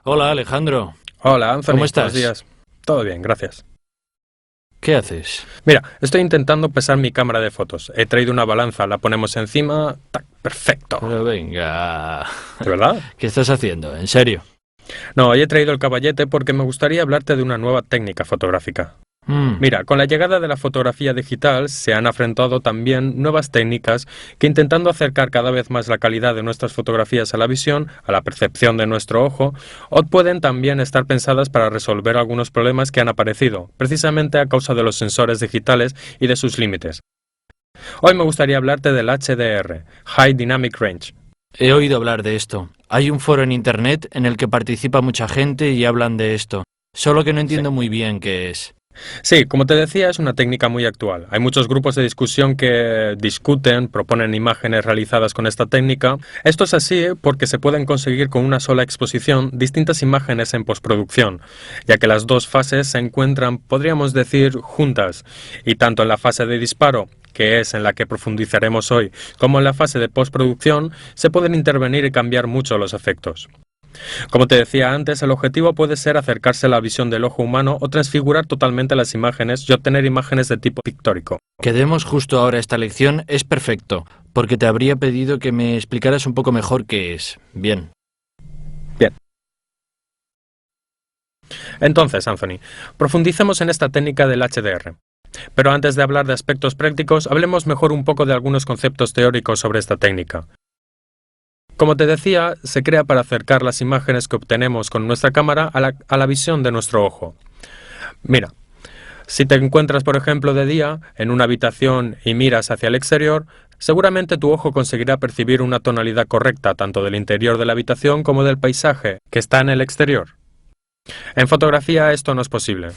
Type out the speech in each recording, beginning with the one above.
Hola, Alejandro. Hola, Anthony. ¿Cómo estás? Buenos días. Todo bien, gracias. ¿Qué haces? Mira, estoy intentando pesar mi cámara de fotos. He traído una balanza, la ponemos encima. ¡Tac! Perfecto. Pero venga. ¿De verdad? ¿Qué estás haciendo? ¿En serio? No, hoy he traído el caballete porque me gustaría hablarte de una nueva técnica fotográfica. Mira, con la llegada de la fotografía digital se han afrontado también nuevas técnicas que, intentando acercar cada vez más la calidad de nuestras fotografías a la visión, a la percepción de nuestro ojo, o pueden también estar pensadas para resolver algunos problemas que han aparecido, precisamente a causa de los sensores digitales y de sus límites. Hoy me gustaría hablarte del HDR, High Dynamic Range. He oído hablar de esto. Hay un foro en internet en el que participa mucha gente y hablan de esto. Solo que no entiendo muy bien qué es. Sí, como te decía, es una técnica muy actual. Hay muchos grupos de discusión que discuten, proponen imágenes realizadas con esta técnica. Esto es así porque se pueden conseguir con una sola exposición distintas imágenes en postproducción, ya que las dos fases se encuentran, podríamos decir, juntas, y tanto en la fase de disparo, que es en la que profundizaremos hoy, como en la fase de postproducción, se pueden intervenir y cambiar mucho los efectos. Como te decía antes, el objetivo puede ser acercarse a la visión del ojo humano o transfigurar totalmente las imágenes y obtener imágenes de tipo pictórico. Que demos justo ahora esta lección es perfecto, porque te habría pedido que me explicaras un poco mejor qué es. Bien. Entonces, Anthony, profundicemos en esta técnica del HDR. Pero antes de hablar de aspectos prácticos, hablemos mejor un poco de algunos conceptos teóricos sobre esta técnica. Como te decía, se crea para acercar las imágenes que obtenemos con nuestra cámara a la visión de nuestro ojo. Mira, si te encuentras, por ejemplo, de día en una habitación y miras hacia el exterior, seguramente tu ojo conseguirá percibir una tonalidad correcta tanto del interior de la habitación como del paisaje que está en el exterior. En fotografía esto no es posible.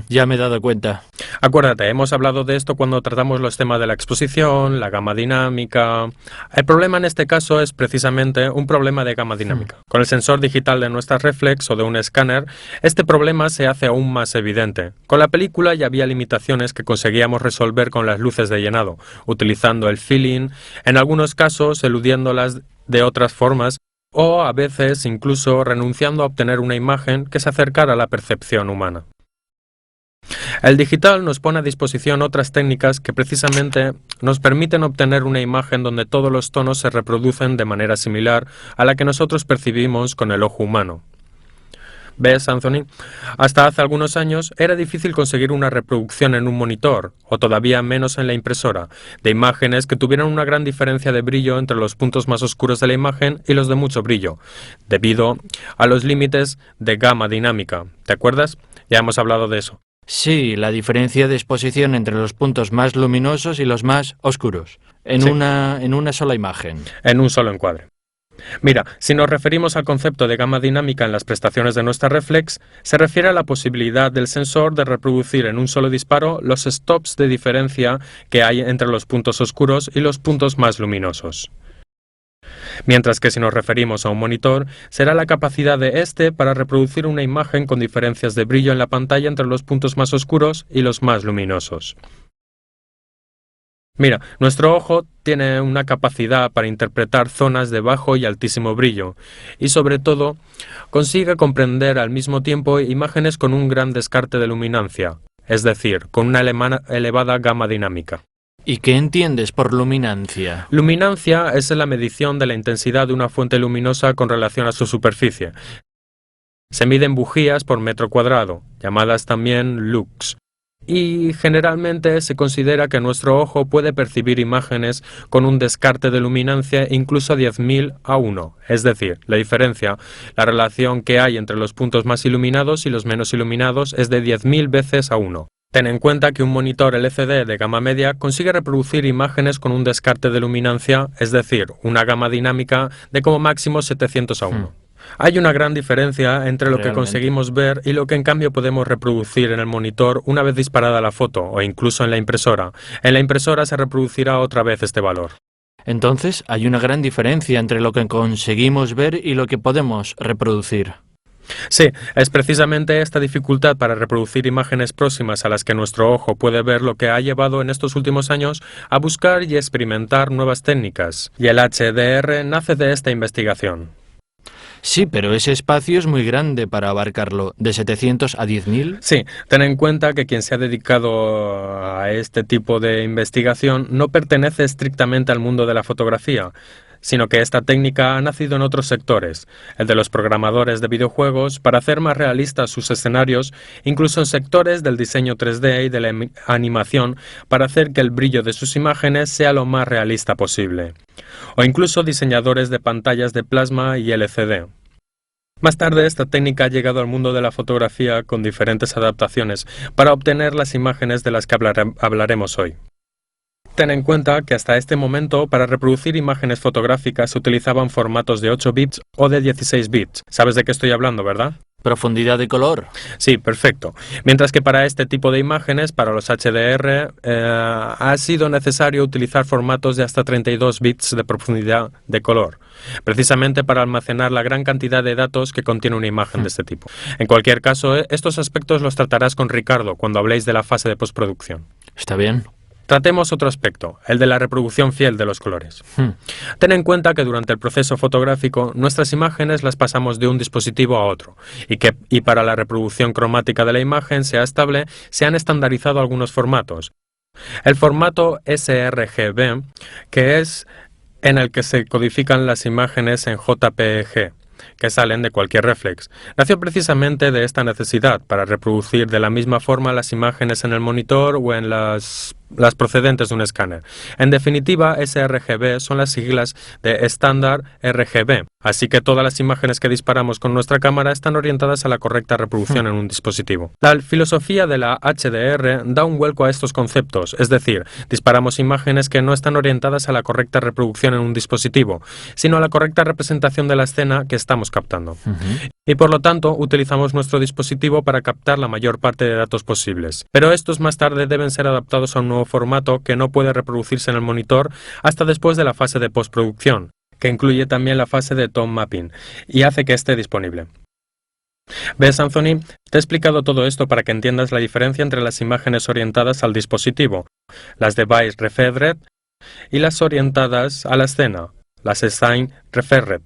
Ya me he dado cuenta. Acuérdate, hemos hablado de esto cuando tratamos los temas de la exposición, la gama dinámica. El problema en este caso es precisamente un problema de gama dinámica. Con el sensor digital de nuestra reflex o de un escáner, este problema se hace aún más evidente. Con la película ya había limitaciones que conseguíamos resolver con las luces de llenado, utilizando el filling, en algunos casos eludiéndolas de otras formas, o a veces incluso renunciando a obtener una imagen que se acercara a la percepción humana. El digital nos pone a disposición otras técnicas que precisamente nos permiten obtener una imagen donde todos los tonos se reproducen de manera similar a la que nosotros percibimos con el ojo humano. ¿Ves, Anthony? Hasta hace algunos años era difícil conseguir una reproducción en un monitor, o todavía menos en la impresora, de imágenes que tuvieran una gran diferencia de brillo entre los puntos más oscuros de la imagen y los de mucho brillo, debido a los límites de gama dinámica. ¿Te acuerdas? Ya hemos hablado de eso. Sí, la diferencia de exposición entre los puntos más luminosos y los más oscuros, en una sola imagen. En un solo encuadre. Mira, si nos referimos al concepto de gama dinámica en las prestaciones de nuestra reflex, se refiere a la posibilidad del sensor de reproducir en un solo disparo los stops de diferencia que hay entre los puntos oscuros y los puntos más luminosos. Mientras que si nos referimos a un monitor, será la capacidad de este para reproducir una imagen con diferencias de brillo en la pantalla entre los puntos más oscuros y los más luminosos. Mira, nuestro ojo tiene una capacidad para interpretar zonas de bajo y altísimo brillo, y sobre todo, consigue comprender al mismo tiempo imágenes con un gran descarte de luminancia, es decir, con una elevada gama dinámica. ¿Y qué entiendes por luminancia? Luminancia es la medición de la intensidad de una fuente luminosa con relación a su superficie. Se mide en bujías por metro cuadrado, llamadas también lux. Y generalmente se considera que nuestro ojo puede percibir imágenes con un descarte de luminancia incluso a 10.000 a 1, es decir, la diferencia, la relación que hay entre los puntos más iluminados y los menos iluminados es de 10.000 veces a 1. Ten en cuenta que un monitor LCD de gama media consigue reproducir imágenes con un descarte de luminancia, es decir, una gama dinámica de como máximo 700 a 1. Hay una gran diferencia entre lo que conseguimos ver y lo que en cambio podemos reproducir en el monitor una vez disparada la foto o incluso en la impresora. En la impresora se reproducirá otra vez este valor. Entonces, hay una gran diferencia entre lo que conseguimos ver y lo que podemos reproducir. Sí, es precisamente esta dificultad para reproducir imágenes próximas a las que nuestro ojo puede ver lo que ha llevado en estos últimos años a buscar y experimentar nuevas técnicas, y el HDR nace de esta investigación. Sí, pero ese espacio es muy grande para abarcarlo, de 700 a 10.000. Sí, ten en cuenta que quien se ha dedicado a este tipo de investigación no pertenece estrictamente al mundo de la fotografía, sino que esta técnica ha nacido en otros sectores, el de los programadores de videojuegos, para hacer más realistas sus escenarios, incluso en sectores del diseño 3D y de la animación, para hacer que el brillo de sus imágenes sea lo más realista posible, o incluso diseñadores de pantallas de plasma y LCD. Más tarde, esta técnica ha llegado al mundo de la fotografía con diferentes adaptaciones para obtener las imágenes de las que hablaremos hoy. Ten en cuenta que hasta este momento, para reproducir imágenes fotográficas se utilizaban formatos de 8 bits o de 16 bits. ¿Sabes de qué estoy hablando, verdad? Profundidad de color. Sí, perfecto. Mientras que para este tipo de imágenes, para los HDR, ha sido necesario utilizar formatos de hasta 32 bits de profundidad de color, precisamente para almacenar la gran cantidad de datos que contiene una imagen de este tipo. En cualquier caso, estos aspectos los tratarás con Ricardo cuando habléis de la fase de postproducción. Está bien. Tratemos otro aspecto, el de la reproducción fiel de los colores. Ten en cuenta que durante el proceso fotográfico nuestras imágenes las pasamos de un dispositivo a otro y para la reproducción cromática de la imagen sea estable se han estandarizado algunos formatos. El formato sRGB, que es en el que se codifican las imágenes en JPEG, que salen de cualquier reflex, nació precisamente de esta necesidad para reproducir de la misma forma las imágenes en el monitor o en las procedentes de un escáner. En definitiva, sRGB son las siglas de estándar RGB, así que todas las imágenes que disparamos con nuestra cámara están orientadas a la correcta reproducción en un dispositivo. La filosofía de la HDR da un vuelco a estos conceptos, es decir, disparamos imágenes que no están orientadas a la correcta reproducción en un dispositivo, sino a la correcta representación de la escena que estamos captando. Y por lo tanto, utilizamos nuestro dispositivo para captar la mayor parte de datos posibles. Pero estos más tarde deben ser adaptados a un nuevo formato que no puede reproducirse en el monitor hasta después de la fase de postproducción, que incluye también la fase de tone mapping y hace que esté disponible. ¿Ves, Anthony? Te he explicado todo esto para que entiendas la diferencia entre las imágenes orientadas al dispositivo, las device referred, y las orientadas a la escena, las scene referred.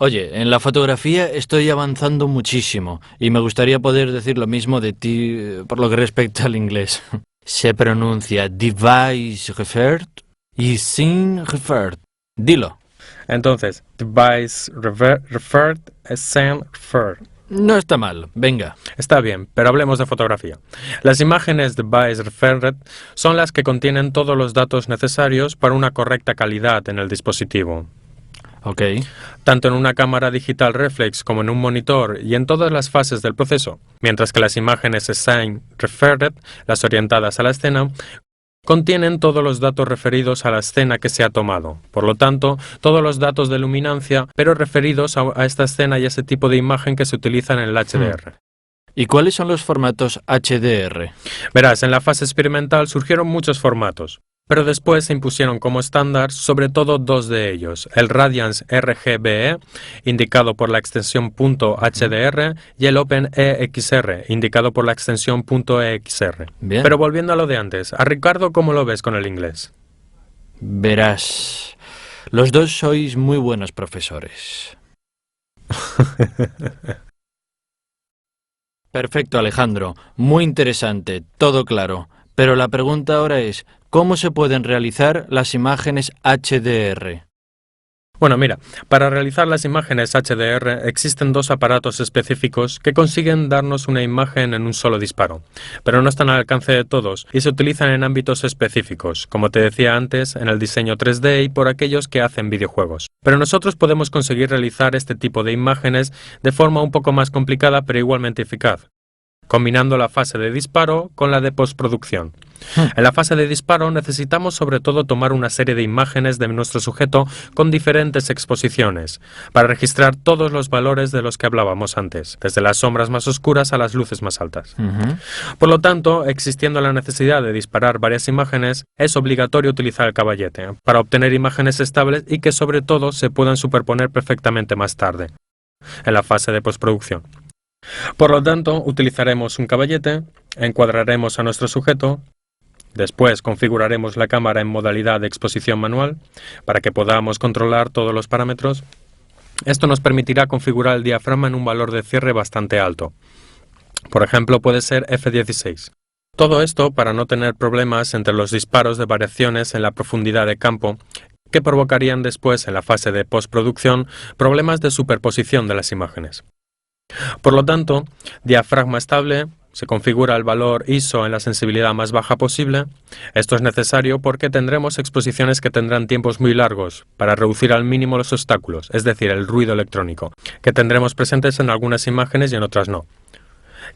Oye, en la fotografía estoy avanzando muchísimo y me gustaría poder decir lo mismo de ti por lo que respecta al inglés. Se pronuncia device referred y scene referred. Dilo. Entonces, device referred, scene referred. No está mal, venga. Está bien, pero hablemos de fotografía. Las imágenes device referred son las que contienen todos los datos necesarios para una correcta calidad en el dispositivo. Ok. Tanto en una cámara digital reflex como en un monitor y en todas las fases del proceso, mientras que las imágenes scene referred, las orientadas a la escena, contienen todos los datos referidos a la escena que se ha tomado. Por lo tanto, todos los datos de luminancia, pero referidos a esta escena y a ese tipo de imagen que se utiliza en el HDR. ¿Y cuáles son los formatos HDR? Verás, en la fase experimental surgieron muchos formatos, pero después se impusieron como estándar sobre todo dos de ellos, el Radiance RGBE, indicado por la extensión .HDR, y el OpenEXR, indicado por la extensión .EXR. Bien. Pero volviendo a lo de antes, a Ricardo, ¿cómo lo ves con el inglés? Verás, los dos sois muy buenos profesores. Perfecto, Alejandro. Muy interesante, todo claro. Pero la pregunta ahora es, ¿cómo se pueden realizar las imágenes HDR? Bueno, mira, para realizar las imágenes HDR existen dos aparatos específicos que consiguen darnos una imagen en un solo disparo, pero no están al alcance de todos y se utilizan en ámbitos específicos, como te decía antes, en el diseño 3D y por aquellos que hacen videojuegos. Pero nosotros podemos conseguir realizar este tipo de imágenes de forma un poco más complicada pero igualmente eficaz, combinando la fase de disparo con la de postproducción. En la fase de disparo necesitamos sobre todo tomar una serie de imágenes de nuestro sujeto con diferentes exposiciones, para registrar todos los valores de los que hablábamos antes, desde las sombras más oscuras a las luces más altas. Por lo tanto, existiendo la necesidad de disparar varias imágenes, es obligatorio utilizar el caballete, para obtener imágenes estables y que sobre todo se puedan superponer perfectamente más tarde, en la fase de postproducción. Por lo tanto, utilizaremos un caballete, encuadraremos a nuestro sujeto, después configuraremos la cámara en modalidad de exposición manual para que podamos controlar todos los parámetros Esto nos permitirá configurar el diafragma en un valor de cierre bastante alto. Por ejemplo, puede ser f16. Todo esto para no tener problemas entre los disparos de variaciones en la profundidad de campo que provocarían después, en la fase de postproducción, problemas de superposición de las imágenes. Por lo tanto, diafragma estable, se configura el valor ISO en la sensibilidad más baja posible. Esto es necesario porque tendremos exposiciones que tendrán tiempos muy largos para reducir al mínimo los obstáculos, es decir, el ruido electrónico, que tendremos presentes en algunas imágenes y en otras no.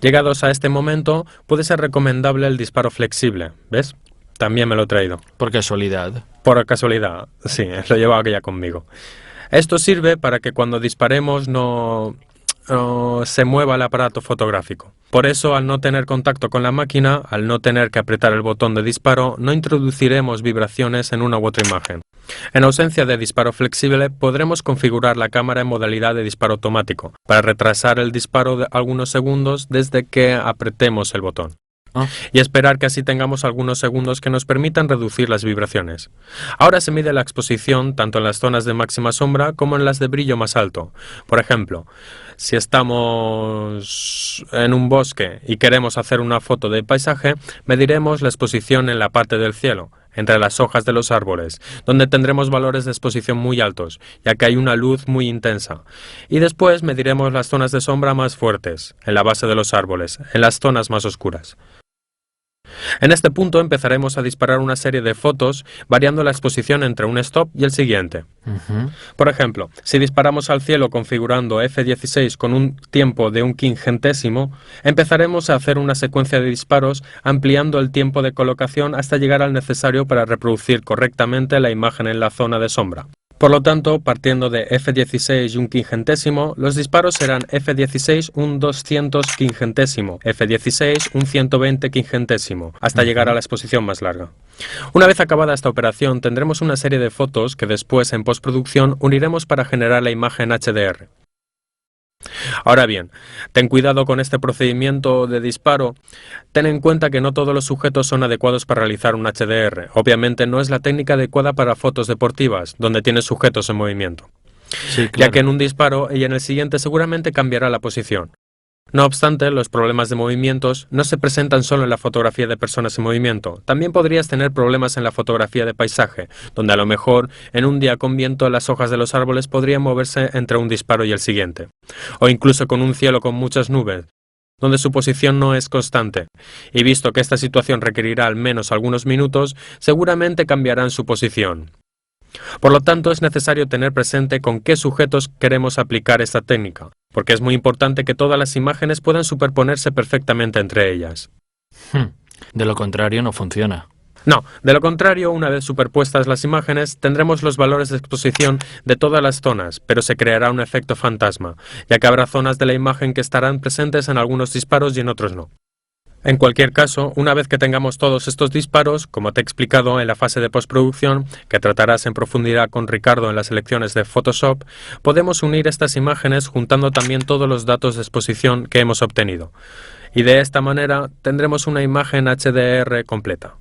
Llegados a este momento, puede ser recomendable el disparo flexible, ¿ves? También me lo he traído. Por casualidad. Por casualidad, sí, lo llevaba ya conmigo. Esto sirve para que cuando disparemos no se mueva el aparato fotográfico. Por eso, al no tener contacto con la máquina, al no tener que apretar el botón de disparo, no introduciremos vibraciones en una u otra imagen. En ausencia de disparo flexible, podremos configurar la cámara en modalidad de disparo automático, para retrasar el disparo de algunos segundos desde que apretemos el botón. Y esperar que así tengamos algunos segundos que nos permitan reducir las vibraciones. Ahora se mide la exposición tanto en las zonas de máxima sombra como en las de brillo más alto. Por ejemplo, si estamos en un bosque y queremos hacer una foto de paisaje, mediremos la exposición en la parte del cielo, entre las hojas de los árboles, donde tendremos valores de exposición muy altos, ya que hay una luz muy intensa. Y después mediremos las zonas de sombra más fuertes, en la base de los árboles, en las zonas más oscuras. En este punto empezaremos a disparar una serie de fotos variando la exposición entre un stop y el siguiente. Por ejemplo, si disparamos al cielo configurando f16 con un tiempo de un quingentésimo, empezaremos a hacer una secuencia de disparos ampliando el tiempo de colocación hasta llegar al necesario para reproducir correctamente la imagen en la zona de sombra. Por lo tanto, partiendo de f16 y un quingentésimo, los disparos serán f16 un 200 quingentésimo, f16 un 120 quingentésimo, hasta llegar a la exposición más larga. Una vez acabada esta operación, tendremos una serie de fotos que después, en postproducción, uniremos para generar la imagen HDR. Ahora bien, ten cuidado con este procedimiento de disparo. Ten en cuenta que no todos los sujetos son adecuados para realizar un HDR. Obviamente no es la técnica adecuada para fotos deportivas, donde tienes sujetos en movimiento. Sí, claro. Ya que en un disparo y en el siguiente seguramente cambiará la posición. No obstante, los problemas de movimientos no se presentan solo en la fotografía de personas en movimiento. También podrías tener problemas en la fotografía de paisaje, donde a lo mejor en un día con viento las hojas de los árboles podrían moverse entre un disparo y el siguiente. O incluso con un cielo con muchas nubes, donde su posición no es constante. Y visto que esta situación requerirá al menos algunos minutos, seguramente cambiarán su posición. Por lo tanto, es necesario tener presente con qué sujetos queremos aplicar esta técnica, porque es muy importante que todas las imágenes puedan superponerse perfectamente entre ellas. De lo contrario, no funciona. No, de lo contrario, una vez superpuestas las imágenes, tendremos los valores de exposición de todas las zonas, pero se creará un efecto fantasma, ya que habrá zonas de la imagen que estarán presentes en algunos disparos y en otros no. En cualquier caso, una vez que tengamos todos estos disparos, como te he explicado en la fase de postproducción, que tratarás en profundidad con Ricardo en las lecciones de Photoshop, podemos unir estas imágenes juntando también todos los datos de exposición que hemos obtenido. Y de esta manera tendremos una imagen HDR completa.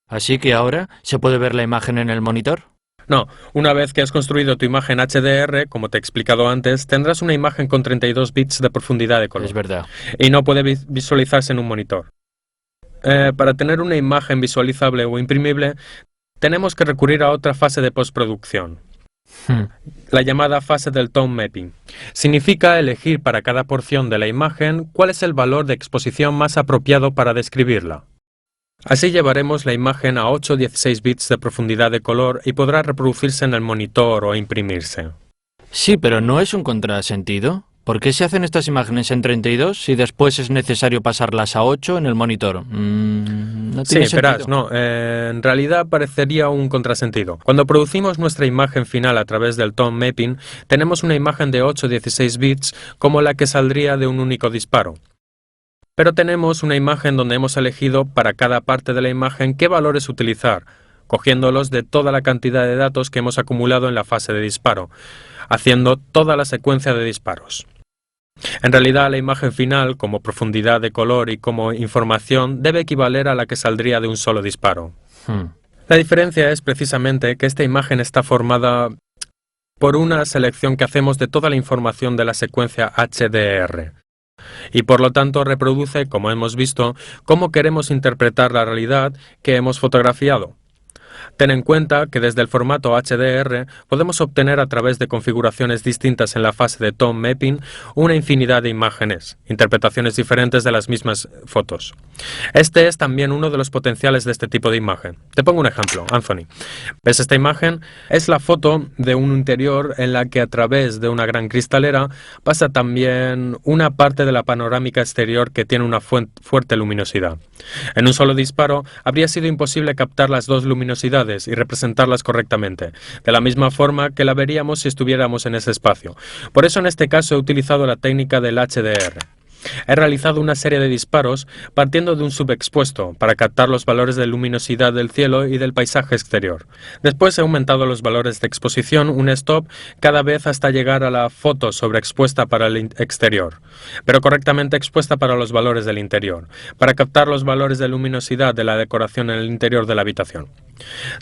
¿Así que ahora se puede ver la imagen en el monitor? No, una vez que has construido tu imagen HDR, como te he explicado antes, tendrás una imagen con 32 bits de profundidad de color. Es verdad. Y no puede visualizarse en un monitor. Para tener una imagen visualizable o imprimible, tenemos que recurrir a otra fase de postproducción. La llamada fase del tone mapping. Significa elegir para cada porción de la imagen cuál es el valor de exposición más apropiado para describirla. Así llevaremos la imagen a 8 o 16 bits de profundidad de color y podrá reproducirse en el monitor o imprimirse. Sí, pero ¿no es un contrasentido? ¿Por qué se hacen estas imágenes en 32 si después es necesario pasarlas a 8 en el monitor? No tiene sentido. Verás, no, en realidad parecería un contrasentido. Cuando producimos nuestra imagen final a través del tone mapping, tenemos una imagen de 8 o 16 bits como la que saldría de un único disparo. Pero tenemos una imagen donde hemos elegido para cada parte de la imagen qué valores utilizar, cogiéndolos de toda la cantidad de datos que hemos acumulado en la fase de disparo, haciendo toda la secuencia de disparos. En realidad, la imagen final, como profundidad de color y como información, debe equivaler a la que saldría de un solo disparo. La diferencia es precisamente que esta imagen está formada por una selección que hacemos de toda la información de la secuencia HDR. Y por lo tanto reproduce, como hemos visto, cómo queremos interpretar la realidad que hemos fotografiado. Ten en cuenta que desde el formato HDR podemos obtener a través de configuraciones distintas en la fase de tone mapping una infinidad de imágenes, interpretaciones diferentes de las mismas fotos. Este es también uno de los potenciales de este tipo de imagen. Te pongo un ejemplo, Anthony. ¿Ves esta imagen? Es la foto de un interior en la que a través de una gran cristalera pasa también una parte de la panorámica exterior que tiene una fuerte luminosidad. En un solo disparo habría sido imposible captar las dos luminosidades y representarlas correctamente, de la misma forma que la veríamos si estuviéramos en ese espacio. Por eso en este caso he utilizado la técnica del HDR. He realizado una serie de disparos partiendo de un subexpuesto para captar los valores de luminosidad del cielo y del paisaje exterior. Después he aumentado los valores de exposición un stop cada vez hasta llegar a la foto sobreexpuesta para el exterior, pero correctamente expuesta para los valores del interior, para captar los valores de luminosidad de la decoración en el interior de la habitación.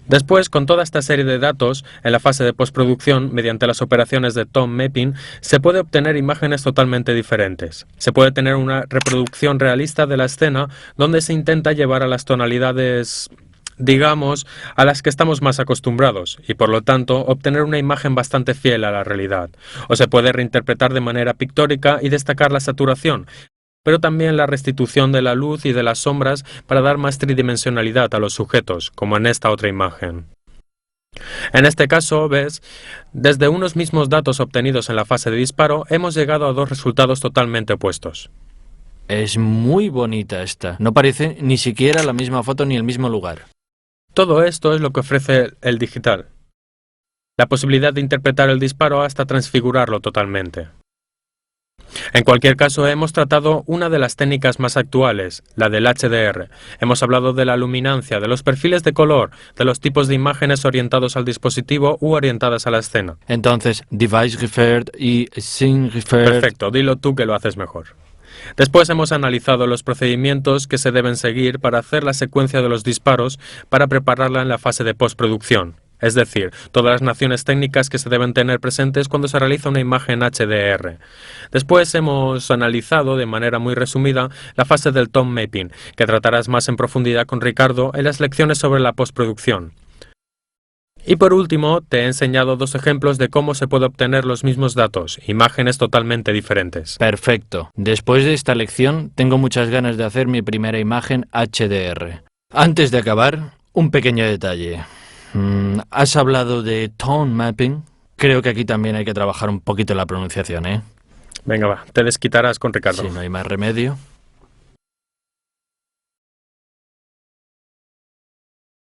Después, con toda esta serie de datos, en la fase de postproducción, mediante las operaciones de tone mapping, se puede obtener imágenes totalmente diferentes. Se puede tener una reproducción realista de la escena donde se intenta llevar a las tonalidades, digamos, a las que estamos más acostumbrados y por lo tanto obtener una imagen bastante fiel a la realidad. O se puede reinterpretar de manera pictórica y destacar la saturación, pero también la restitución de la luz y de las sombras para dar más tridimensionalidad a los sujetos, como en esta otra imagen. En este caso, ves, desde unos mismos datos obtenidos en la fase de disparo, hemos llegado a dos resultados totalmente opuestos. Es muy bonita esta. No parece ni siquiera la misma foto ni el mismo lugar. Todo esto es lo que ofrece el digital. La posibilidad de interpretar el disparo hasta transfigurarlo totalmente. En cualquier caso, hemos tratado una de las técnicas más actuales, la del HDR. Hemos hablado de la luminancia, de los perfiles de color, de los tipos de imágenes orientados al dispositivo u orientadas a la escena. Entonces, device referred y scene referred... Perfecto, dilo tú que lo haces mejor. Después hemos analizado los procedimientos que se deben seguir para hacer la secuencia de los disparos para prepararla en la fase de postproducción. Es decir, todas las nociones técnicas que se deben tener presentes cuando se realiza una imagen HDR. Después hemos analizado de manera muy resumida la fase del tone mapping, que tratarás más en profundidad con Ricardo en las lecciones sobre la postproducción. Y por último, te he enseñado dos ejemplos de cómo se puede obtener los mismos datos, imágenes totalmente diferentes. Perfecto. Después de esta lección, tengo muchas ganas de hacer mi primera imagen HDR. Antes de acabar, un pequeño detalle. Has hablado de tone mapping. Creo que aquí también hay que trabajar un poquito la pronunciación, ¿eh? Venga, va, te desquitarás con Ricardo. Si no hay más remedio.